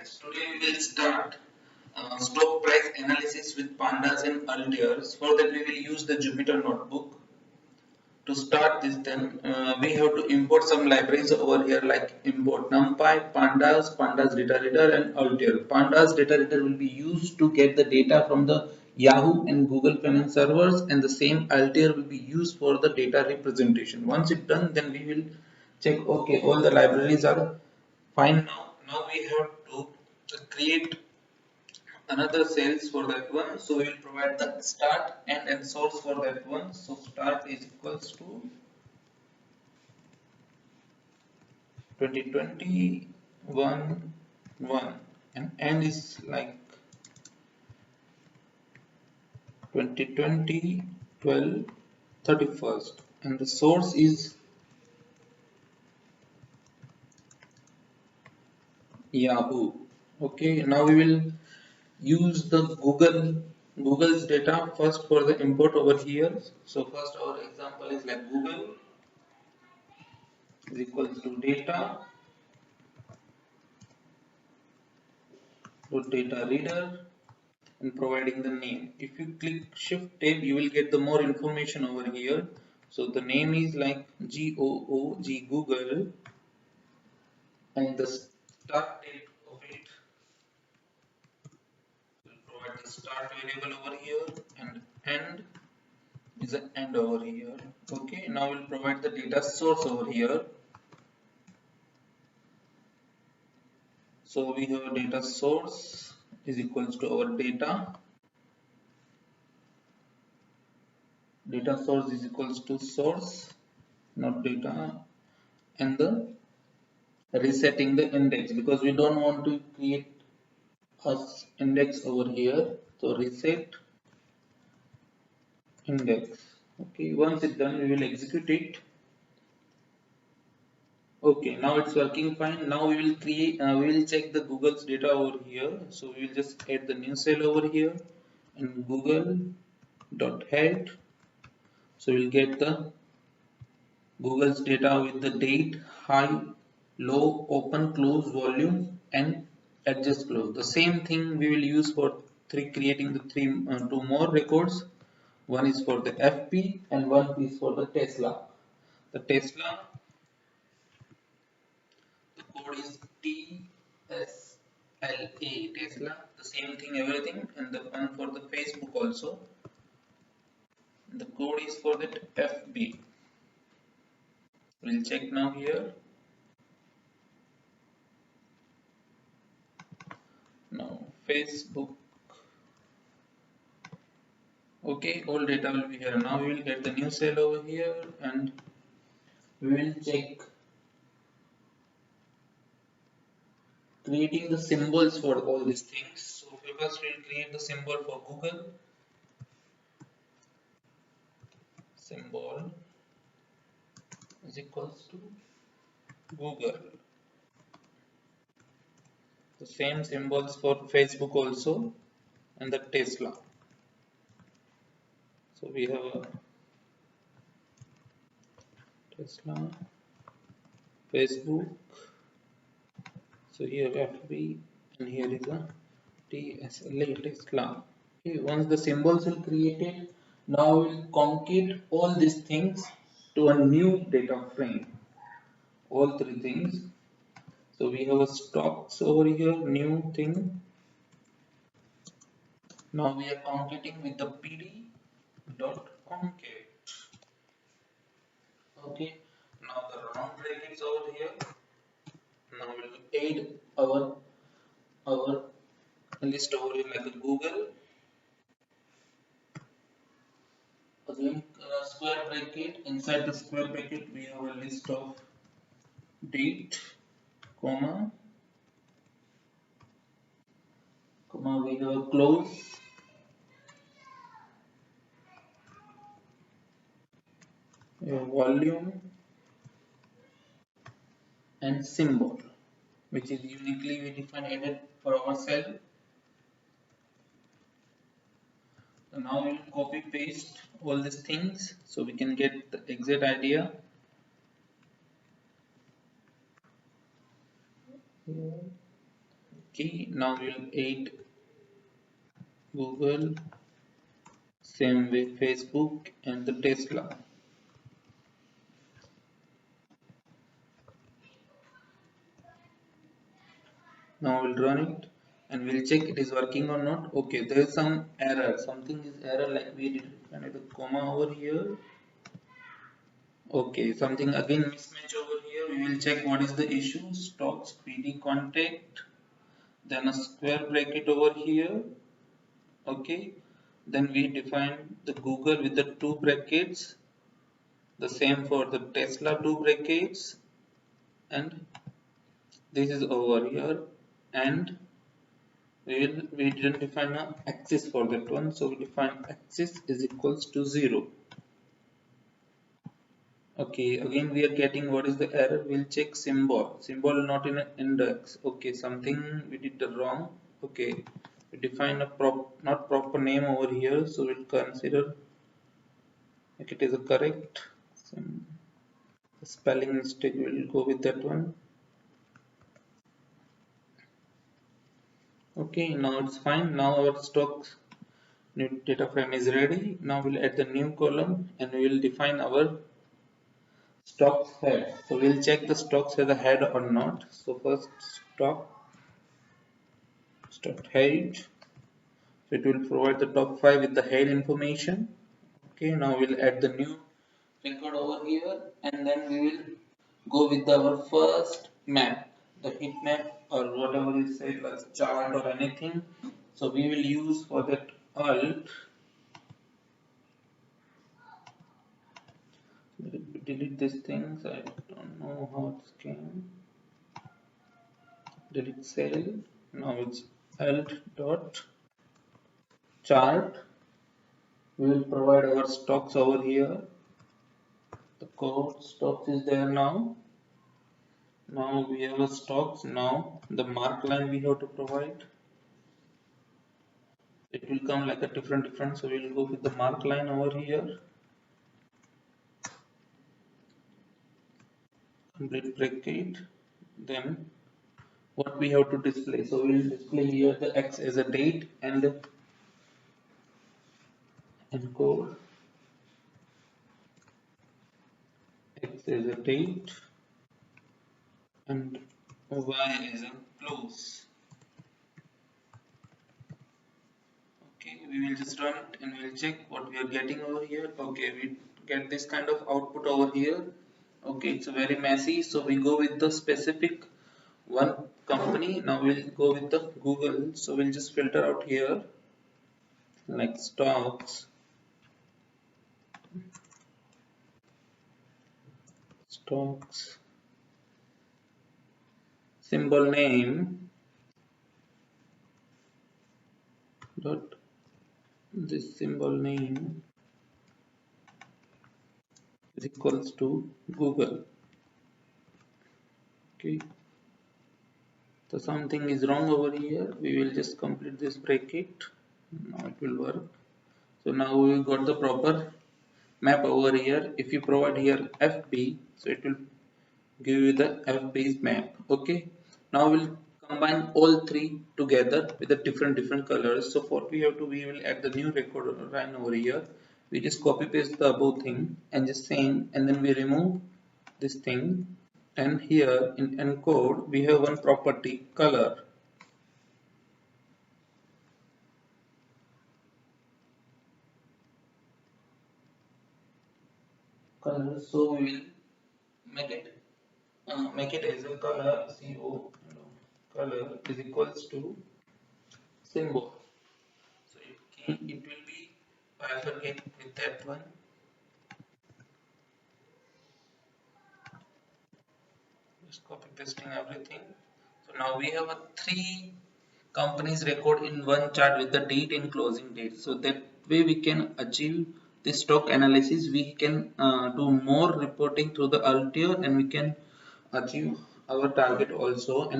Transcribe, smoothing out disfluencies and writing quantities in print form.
Friends, today we will start stock price analysis with Pandas and Altair. For that we will use the Jupyter Notebook. To start this then we have to import some libraries over here like import NumPy, Pandas, pandas-datareader and Altair. Pandas-datareader will be used to get the data from the Yahoo and Google Finance servers, and the same Altair will be used for the data representation. Once it's done, then we will check okay all the libraries are fine now. Now we have to create another cells for that one. So we will provide the start and source for that one. So start is equals to 2021 1 and end is like 2020 12 31st, and the source is Yahoo. Okay, now we will use the Google's data first for the import over here. So first our example is like Google is equals to data to data reader and providing the name. If you click shift tab, you will get the more information over here. So the name is like GOOG Google, and the start date of it will provide the start variable over here, and end is the end over here. Okay, now we'll provide the data source over here. So we have a data source is equals to our data source is equals to source, not data, and the resetting the index because we don't want to create a index over here. So reset index. Okay, once it's done, we will execute it. Okay, now it's working fine. Now we will create, we will check the Google's data over here. So we will just add the new cell over here and Google.head. So we'll get the Google's data with the date, high, low, open, close, volume, and adjust close. The same thing we will use for creating the two more records. One is for the FP and one is for the Tesla. The Tesla, the code is TSLA Tesla. The same thing, everything, and the one for the Facebook also. The code is for that FB. We'll check now here. Now Facebook. Okay, all data will be here. Now we will get the new cell over here and we will check creating the symbols for all these things. So first we will create the symbol for Google. Symbol is equals to Google. The same symbols for Facebook also and the Tesla. So we have a Tesla, Facebook. So here FB and here is a TSLA Tesla. Okay, once the symbols are created, now we'll concate all these things to a new data frame. All three things. So we have a stocks over here, new thing. Now we are concatenating with the pd.concate. Okay. Now the round brackets over here. Now we'll add our list over here like a Google. Again, square bracket. Inside the square bracket, we have a list of date, comma, we have a close, we have volume, and symbol, which is uniquely we define added for our cell. So now we will copy paste all these things so we can get the exact idea. Okay, Okay, now we'll add Google, same way Facebook and the Tesla. Now we'll run it and we'll check it is working or not. Okay, there is some error. Something is error, like we did find the comma over here. Okay, something again mismatch over here. We will check what is the issue. Stocks PD contact, then a square bracket over here. Okay, then we define the Google with the two brackets. The same for the Tesla two brackets, and this is over here, and we didn't define a axis for that one, so we define axis is equals to 0. Okay, again we are getting what is the error. We'll check symbol not in an index. Okay, something we did wrong. Okay, we define a not proper name over here, so we'll consider if it is a correct. The spelling mistake, we'll go with that one. Okay, now it's fine. Now our stocks new data frame is ready. Now we'll add the new column and we will define our stocks head. So we'll check the stocks has a head or not. So first stock head. So it will provide the top 5 with the head information. Okay, now we'll add the new record over here, and then we will go with our first map, the heat map or whatever is said, like chart or anything. So we will use for that alt. Delete these things. I don't know how it's came. Delete cell. Now it's alt dot chart. We will provide our stocks over here. The code stocks is there now. Now we have a stocks. Now the mark line we have to provide. It will come like a different. So we will go with the mark line over here. Complete bracket. Then what we have to display. So we will display here the X as a date and encode X as a date and Y as a close. Okay, we will just run it and we'll check what we are getting over here. Okay, we get this kind of output over here. Okay, it's very messy, so we go with the specific one company. Now we'll go with the Google, so we'll just filter out here like stocks symbol name dot this symbol name is equals to Google. Okay, so something is wrong over here. We will just complete this bracket. Now it will work. So now we got the proper map over here. If you provide here FB, so it will give you the FB's map. Okay, now we'll combine all three together with the different colors. So what we have to, we will add the new record line over here. We just copy paste the above thing and just same, and then we remove this thing, and here in encode we have one property color. So we will make it as a color color is equals to symbol. So it will be bifurcated with that one. Just copy pasting everything. So now we have a 3 companies record in one chart with the date and closing date. So that way we can achieve the stock analysis. We can do more reporting through the Altair, and we can achieve our target also. And